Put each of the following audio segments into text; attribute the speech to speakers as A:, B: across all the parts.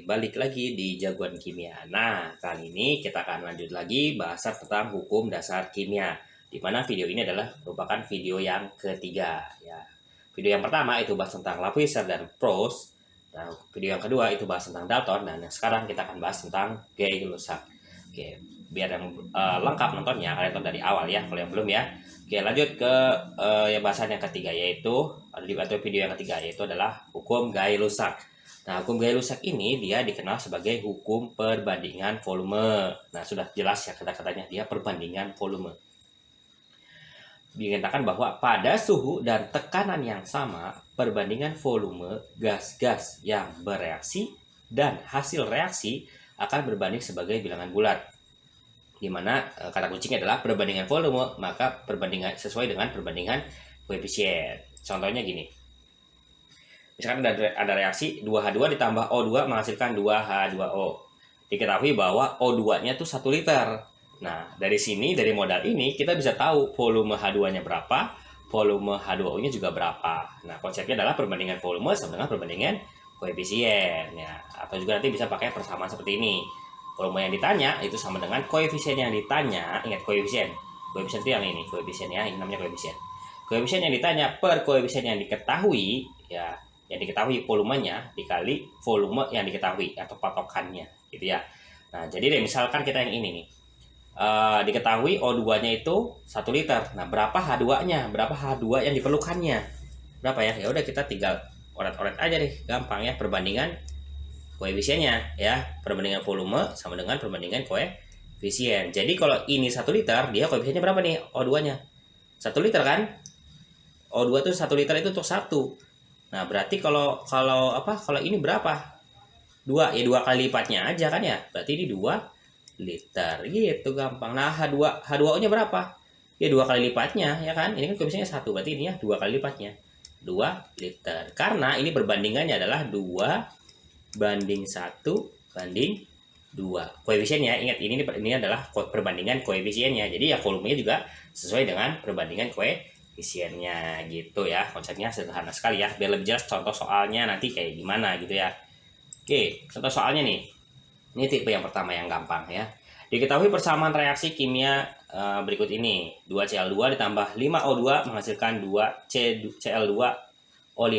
A: balik lagi di Jagoan Kimia. Nah, kali ini kita akan lanjut lagi bahasan tentang hukum dasar kimia. Di mana video ini adalah merupakan video yang ketiga. Ya, video yang pertama itu bahas tentang Lavoisier dan Proust. Nah, video yang kedua itu bahas tentang Dalton. Dan sekarang kita akan bahas tentang Gay-Lussac. Oke, biar yang lengkap nontonnya kalian tonton dari awal ya, kalau yang belum ya. Oke, lanjut ke yang bahasan yang ketiga, yaitu atau video yang ketiga, yaitu adalah hukum Gay-Lussac. Nah, hukum Gay-Lussac ini dia dikenal sebagai hukum perbandingan volume. Nah, sudah jelas ya kata-katanya, dia perbandingan volume. Dinyatakan bahwa pada suhu dan tekanan yang sama, perbandingan volume gas-gas yang bereaksi dan hasil reaksi akan berbanding sebagai bilangan bulat. Di mana kata kuncinya adalah perbandingan volume, maka perbandingan sesuai dengan perbandingan koefisien. Contohnya gini. Misalkan ada reaksi 2H2 ditambah O2 menghasilkan 2H2O. Diketahui bahwa O2-nya tuh 1 liter. Nah, dari sini, dari modal ini, kita bisa tahu volume H2-nya berapa, volume H2O-nya juga berapa. Nah, konsepnya adalah perbandingan volume sama dengan perbandingan koefisien. Ya, atau juga nanti bisa pakai persamaan seperti ini. Volume yang ditanya itu sama dengan koefisien yang ditanya. Ingat koefisien. Koefisien itu yang ini, koefisiennya, ini namanya koefisien. Koefisien yang ditanya per koefisien yang diketahui, ya, yang diketahui volumenya dikali volume yang diketahui atau patokannya gitu ya. Nah, jadi deh misalkan kita yang ini nih, diketahui O2-nya itu 1 liter. Nah, berapa H2-nya? Berapa H2 yang diperlukannya? Berapa ya? Ya udah kita tinggal oret-oret aja deh, gampang ya, perbandingan koefisiennya ya. Perbandingan volume sama dengan perbandingan koefisien. Jadi kalau ini 1 liter, dia koefisiennya berapa nih? O2-nya 1 liter kan? O2 tuh 1 liter itu untuk 1. Nah, berarti kalau ini berapa? 2, ya 2 kali lipatnya aja kan ya. Berarti ini 2 liter gitu, gampang. Nah, H2O-nya berapa? Ya 2 kali lipatnya ya kan. Ini kan koefisiennya 1, berarti ini ya 2 kali lipatnya. 2 liter. Karena ini perbandingannya adalah 2 banding 1 banding 2. Koefisiennya, ingat ini adalah perbandingan koefisiennya. Jadi ya volumenya juga sesuai dengan perbandingan koefisiennya gitu ya. Konsepnya sederhana sekali ya, biar lebih jelas contoh soalnya nanti kayak gimana gitu ya. Oke, contoh soalnya nih, ini tipe yang pertama yang gampang ya. Diketahui persamaan reaksi kimia berikut ini, 2Cl2 ditambah 5O2 menghasilkan 2Cl2O5.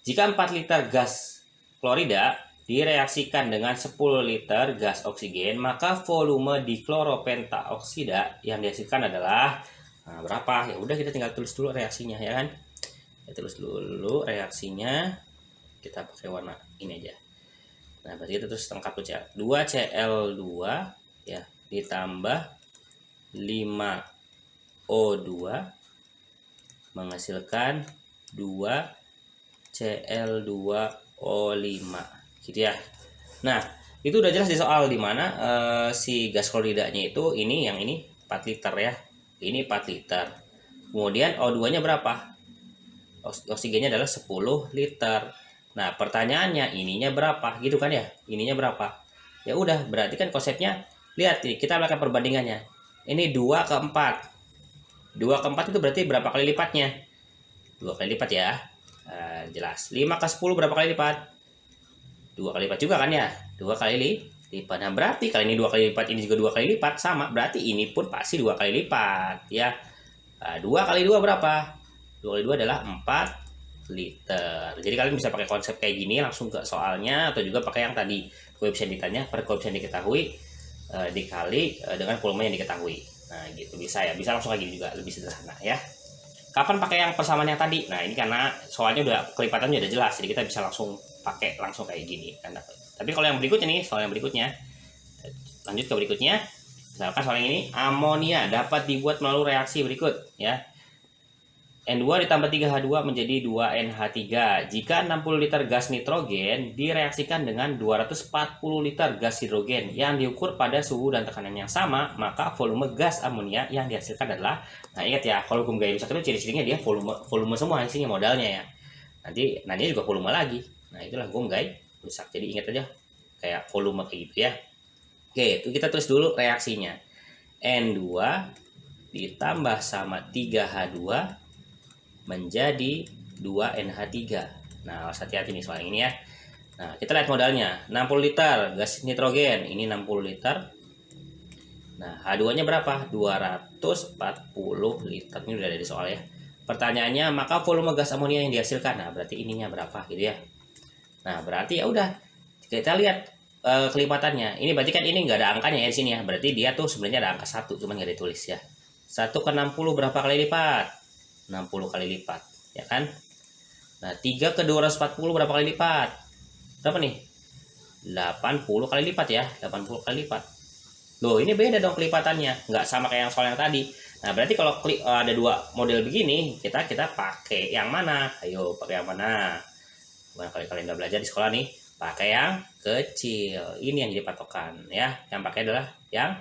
A: Jika 4 liter gas klorida direaksikan dengan 10 liter gas oksigen, maka volume dikloropentaoksida yang dihasilkan adalah berapa? Ya udah kita tinggal tulis dulu reaksinya ya kan. Kita tulis dulu reaksinya. Kita pakai warna ini aja. Nah, berarti kita terus lengkap tuh 2Cl2 ya ditambah 5O2 menghasilkan 2Cl2O5 gitu ya. Nah, itu udah jelas di soal dimana si gas kloridanya itu yang ini 4 liter ya. Ini 4 liter. Kemudian O2-nya berapa? Oksigennya adalah 10 liter. Nah, pertanyaannya ininya berapa? Gitu kan ya? Ininya berapa? Ya udah, berarti kan konsepnya, lihat nih, kita lakukan perbandingannya. Ini 2 ke 4. 2 ke 4 itu berarti berapa kali lipatnya? 2 kali lipat ya. Jelas. 5 ke 10 berapa kali lipat? 2 kali lipat juga kan ya? 2 kali lipat. Nah, berarti kalau ini 2 kali lipat, ini juga 2 kali lipat, sama. Berarti ini pun pasti 2 kali lipat ya. 2 kali 2 berapa? 2 kali 2 adalah 4 liter. Jadi kalian bisa pakai konsep kayak gini langsung ke soalnya, atau juga pakai yang tadi koefisien ditanya per koefisien diketahui dikali dengan volume yang diketahui. Nah, gitu bisa ya. Bisa langsung lagi juga, lebih sederhana ya. Kapan pakai yang persamaan yang tadi? Nah, ini karena soalnya udah kelipatannya udah jelas, jadi kita bisa langsung pakai langsung kayak gini kan. Tapi kalau yang berikutnya nih, soal yang berikutnya, lanjut ke berikutnya. Misalkan soal yang ini, amonia dapat dibuat melalui reaksi berikut ya. N2 ditambah 3H2 menjadi 2NH3. Jika 60 liter gas nitrogen direaksikan dengan 240 liter gas hidrogen yang diukur pada suhu dan tekanan yang sama, maka volume gas amonia yang dihasilkan adalah, nah ingat ya, kalau hukum Gay-Lussac itu ciri-cirinya dia volume semua isinya modalnya ya. Nanti nanya juga volume lagi. Nah, itulah hukum Gay-Lussac. Jadi ingat aja kayak volume kayak gitu ya. Oke, itu kita tulis dulu reaksinya. N2 ditambah sama 3H2 menjadi 2NH3. Nah, harus hati-hati nih soal ini ya. Nah, kita lihat modalnya. 60 liter gas nitrogen. Ini 60 liter. Nah, H2-nya berapa? 240 liter. Ini udah ada di soal ya. Pertanyaannya, maka volume gas amonia yang dihasilkan. Nah, berarti ininya berapa gitu ya. Nah, berarti ya udah. Kita lihat kelipatannya. Ini berarti kan ini nggak ada angkanya ya di sini ya. Berarti dia tuh sebenarnya ada angka 1, cuman nggak ditulis ya. 1 ke 60 berapa kali lipat? 60 kali lipat, ya kan? Nah, 3 ke 240 berapa kali lipat? Berapa nih? 80 kali lipat ya, 80 kali lipat. Loh, ini beda dong kelipatannya, nggak sama kayak yang soal yang tadi. Nah, berarti kalau ada dua model begini, kita pakai yang mana? Ayo, pakai yang mana? Barangkali kalian udah belajar di sekolah nih, pakai yang kecil. Ini yang jadi patokan ya. Yang pakai adalah yang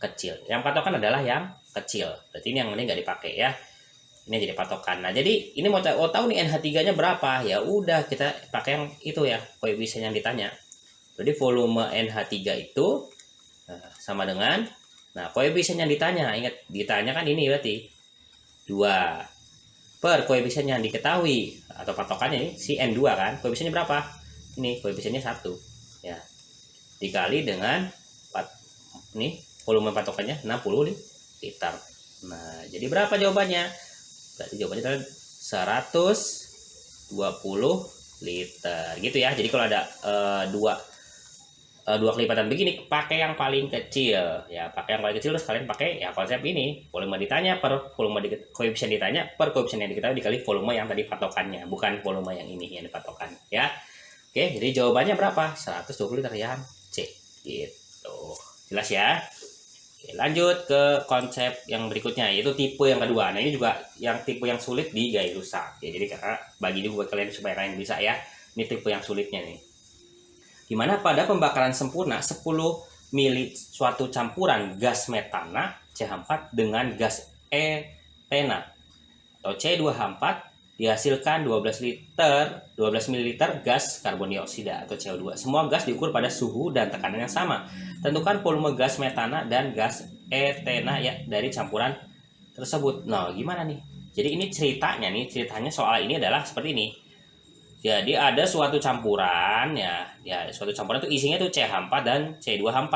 A: kecil. Yang patokan adalah yang kecil. Berarti ini yang ini nggak dipakai ya. Ini jadi patokan. Nah, jadi ini mau tahu nih NH3-nya berapa? Ya udah, kita pakai yang itu ya, koefisien yang ditanya. Jadi volume NH3 itu sama dengan, nah koefisien yang ditanya, ingat ditanya kan ini berarti 2 per koefisien yang diketahui atau patokannya ini si N2 kan, koefisiennya berapa? Ini koefisiennya 1 ya, dikali dengan 4, nih volume patokannya 60 liter. Nah, jadi berapa jawabannya? Berarti jawabannya adalah 120 liter gitu ya. Jadi kalau ada dua kelipatan begini, pakai yang paling kecil ya, pakai yang paling kecil. Terus kalian pakai ya konsep ini, volume ditanya per volume koefisien ditanya per koefisien yang diketahui dikali volume yang tadi patokannya, bukan volume yang ini yang dipatokan ya. Oke, jadi jawabannya berapa? 120 liter yang C gitu. Jelas ya. Oke, lanjut ke konsep yang berikutnya, yaitu tipe yang kedua. Nah, ini juga yang tipe yang sulit di gaya rusak ya, jadi karena bagi juga buat kalian supaya kalian bisa ya. Ini tipe yang sulitnya nih, dimana pada pembakaran sempurna 10 mili suatu campuran gas metana CH4 dengan gas etena atau C2H4 dihasilkan 12 ml gas karbon dioksida atau CO2. Semua gas diukur pada suhu dan tekanan yang sama. Tentukan volume gas metana dan gas etena ya dari campuran tersebut. Nah, gimana nih? Jadi ini ceritanya soal ini adalah seperti ini. Jadi ada suatu campuran ya suatu campuran itu isinya tuh CH4 dan C2H4.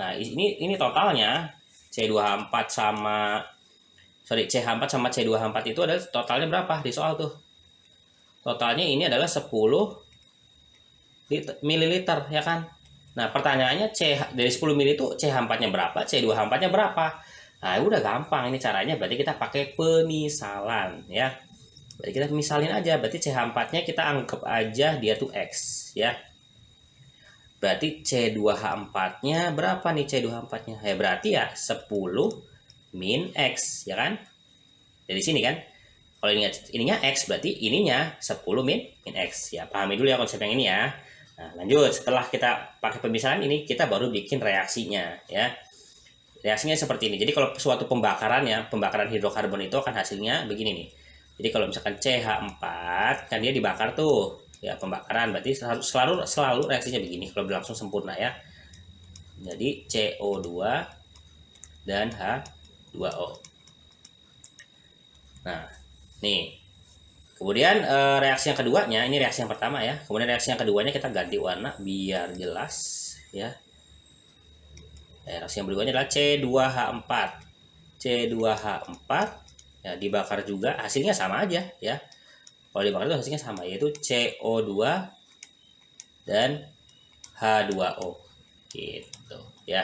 A: Nah, ini totalnya CH4 sama C2H4 itu adalah totalnya berapa di soal tuh? Totalnya ini adalah 10 ml ya kan? Nah, pertanyaannya dari 10 ml itu CH4-nya berapa, C2H4-nya berapa? Nah, udah gampang ini caranya, berarti kita pakai pemisalan ya. Berarti kita misalin aja, berarti CH4-nya kita anggap aja dia tuh X ya. Berarti C2H4-nya berapa nih C2H4-nya? Ya berarti ya 10 min X ya kan? Dari sini kan. Kalau ininya X berarti ininya 10 min X ya. Pahami dulu ya konsep yang ini ya. Nah, lanjut, setelah kita pakai pemisalan ini, kita baru bikin reaksinya ya. Reaksinya seperti ini. Jadi kalau suatu pembakaran hidrokarbon itu akan hasilnya begini nih. Jadi kalau misalkan CH4 kan dia dibakar tuh ya, pembakaran berarti selalu reaksinya begini kalau berlangsung sempurna ya. Jadi CO2 dan H2O. Nah, nih. Kemudian reaksi yang keduanya, ini reaksi yang pertama ya. Kemudian reaksi yang keduanya kita ganti warna biar jelas ya. Reaksi yang berikutnya adalah C2H4. C2H4 ya, dibakar juga hasilnya sama aja ya. Kalau dibakar itu hasilnya sama, yaitu CO2 dan H2O gitu ya.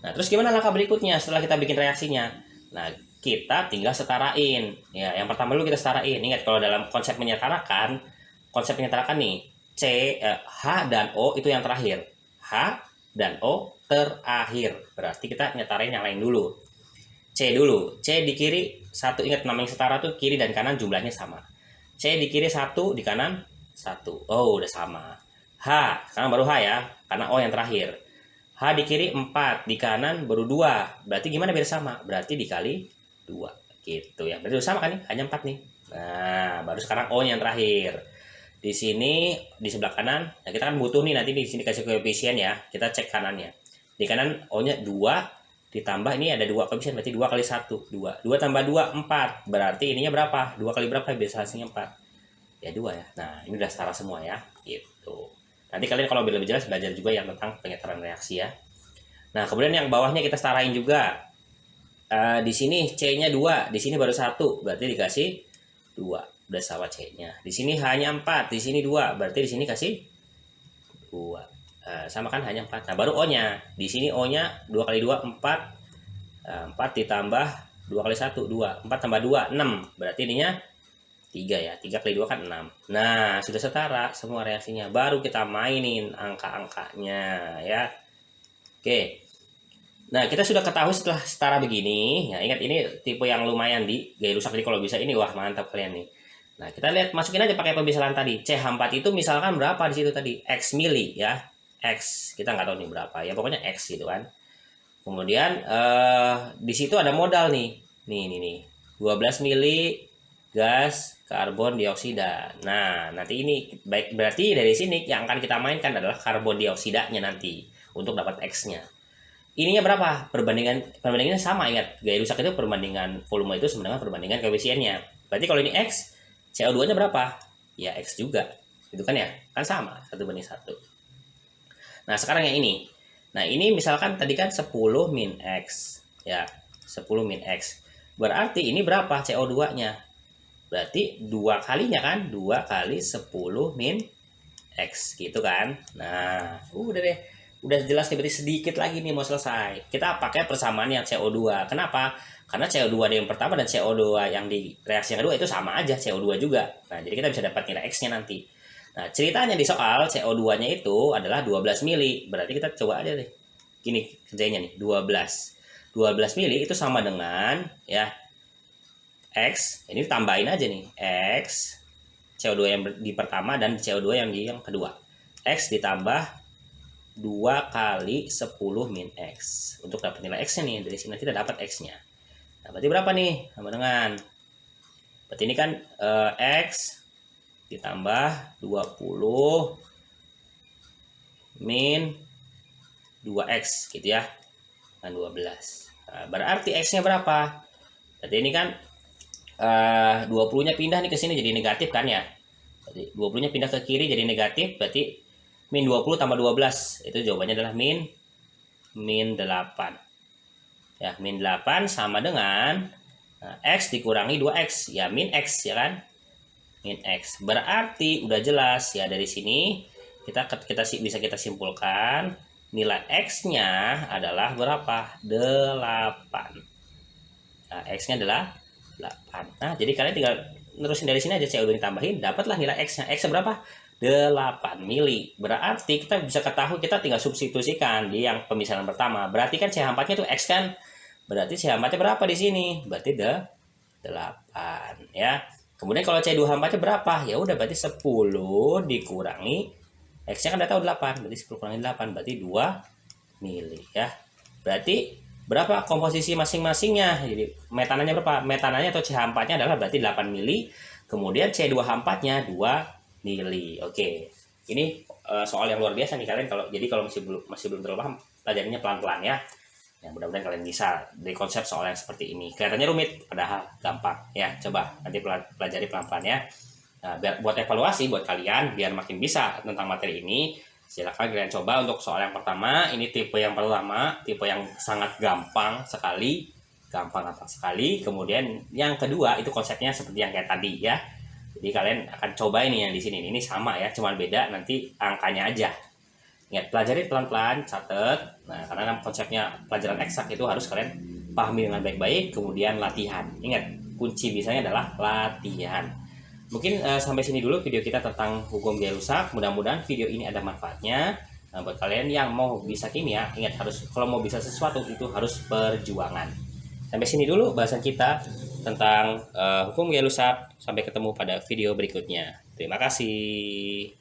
A: Nah, terus gimana langkah berikutnya setelah kita bikin reaksinya? Nah, kita tinggal setarain ya. Yang pertama dulu kita setarain. Ingat, kalau dalam konsep menyetarakan nih, H dan O itu yang terakhir, H dan O terakhir. Berarti kita nyetarain yang lain dulu. C dulu, C di kiri 1, ingat namanya setara tuh kiri dan kanan jumlahnya sama. C di kiri 1, di kanan 1. Oh, udah sama. H, sekarang baru H ya, karena O yang terakhir. H di kiri 4, di kanan baru 2. Berarti gimana biar sama? Berarti dikali 2 gitu ya. Berarti udah sama kan nih? Hanya 4 nih. Nah, baru sekarang O yang terakhir. Di sini di sebelah kanan, nah kita kan butuh nih nanti di sini kasih koefisien ya. Kita cek kanannya. Di kanan O-nya 2 ditambah ini ada 2 koefisien, berarti 2 kali 1 2 tambah 2 4, berarti ininya berapa? 2 kali berapa? Biasa hasilnya 4 ya, 2 ya. Nah, ini udah setara semua ya gitu. Nanti kalian kalau lebih jelas belajar juga yang tentang pengetaran reaksi ya. Nah, kemudian yang bawahnya kita setarain juga. Di sini C-nya 2, di sini baru 1, berarti dikasih 2. Udah sama C-nya. Di sini hanya 4, di sini 2, berarti di sini kasih 2. Sama kan hanya 4. Nah, baru O-nya. Di sini O-nya 2 kali 2 4. 4 ditambah 2 kali 1 2. 4 tambah 2 6. Berarti ininya 3 ya. 3 kali 2 kan 6. Nah, sudah setara semua reaksinya. Baru kita mainin angka-angkanya ya. Oke. Nah, kita sudah ketahui setelah setara begini. Ya, ingat ini tipe yang lumayan di gaya rusak. Jadi kalau bisa ini, wah mantap kalian nih. Nah, kita lihat, masukin aja pakai pemisahan tadi. CH4 itu misalkan berapa di situ tadi? X mili ya. X. Kita nggak tahu nih berapa. Ya pokoknya X gitu kan. Kemudian di situ ada modal nih. Nih. 12 mili gas karbon dioksida. Nah, nanti ini baik berarti dari sini yang akan kita mainkan adalah karbon dioksidanya nanti untuk dapat X-nya. Ininya berapa? Perbandingannya sama, ingat. Gaya rusak itu perbandingan volume itu sama dengan perbandingan koefisiennya. Berarti kalau ini X, CO2-nya berapa? Ya X juga. Itu kan ya? Kan sama, 1:1. Nah, sekarang yang ini. Nah, ini misalkan tadi kan 10 min X. Ya, 10 min X. Berarti ini berapa CO2-nya? Berarti 2 kalinya kan? 2 kali 10 min X. Gitu kan? Nah, udah deh. Udah jelas nih, berarti sedikit lagi nih mau selesai. Kita pakai persamaan yang CO2. Kenapa? Karena CO2 yang pertama dan CO2 yang di reaksi yang kedua itu sama aja, CO2 juga. Nah, jadi kita bisa dapat nilai X-nya nanti. Nah, ceritanya di soal CO2-nya itu adalah 12 mili. Berarti kita coba aja deh. Gini kerjanya nih, 12. 12 mili itu sama dengan ya X, ini tambahin aja nih. X CO2 yang di pertama dan CO2 yang di yang kedua. X ditambah 2 kali 10 min X. Untuk dapat nilai X-nya nih, dari sini kita dapat X-nya. Nah, berarti berapa nih? Sama dengan berarti ini kan X ditambah 20 min 2X gitu ya. Kan 12. Nah, berarti X-nya berapa? Berarti ini kan 20-nya pindah nih ke sini jadi negatif kan ya. Berarti 20-nya pindah ke kiri jadi negatif, berarti min 20 tambah 12. Itu jawabannya adalah min 8. Ya, min 8 sama dengan X dikurangi 2X. Ya, min X ya kan? Min X. Berarti udah jelas ya, dari sini kita bisa kita simpulkan nilai X-nya adalah berapa? 8. Nah, X-nya adalah 8. Nah, jadi kalian tinggal nerusin dari sini aja, CO2 ditambahin, dapatlah nilai X-nya. X-nya berapa? 8 mili. Berarti kita bisa ketahui, kita tinggal substitusikan di yang pemisahan pertama. Berarti kan CH4-nya itu X kan? Berarti CH4-nya berapa di sini? Berarti 8 ya. Kemudian kalau C2H4-nya berapa? Ya udah berarti 10 dikurangi X-nya kan udah tahu 8. Berarti 10 kurangi 8 berarti 2 mili ya. Berarti berapa komposisi masing-masingnya? Jadi metananya berapa? Metananya atau CH4-nya adalah berarti 8 mili. Kemudian C2H4-nya 2 mili. Oke. Ini soal yang luar biasa nih kalian, kalau masih belum terlalu paham, pelajarinya pelan-pelan ya. Ya, mudah-mudahan kalian bisa dari konsep soal yang seperti ini. Kelihatannya rumit padahal gampang ya. Coba nanti pelajari pelan-pelan ya. Nah, buat evaluasi buat kalian biar makin bisa tentang materi ini, silakan kalian coba untuk soal yang pertama. Ini tipe yang pertama, tipe yang sangat gampang sekali. Kemudian yang kedua itu konsepnya seperti yang kayak tadi ya. Jadi kalian akan coba ini yang di sini. Ini sama ya, cuma beda nanti angkanya aja. Ingat, pelajari pelan-pelan, catat. Nah, karena konsepnya pelajaran eksak itu harus kalian pahami dengan baik-baik, kemudian latihan. Ingat, kunci bisanya adalah latihan. Mungkin sampai sini dulu video kita tentang hukum gaya rusak. Mudah-mudahan video ini ada manfaatnya. Nah, buat kalian yang mau bisa kimia, ingat kalau mau bisa sesuatu itu harus perjuangan. Sampai sini dulu bahasan kita tentang hukum gaya rusak. Sampai ketemu pada video berikutnya. Terima kasih.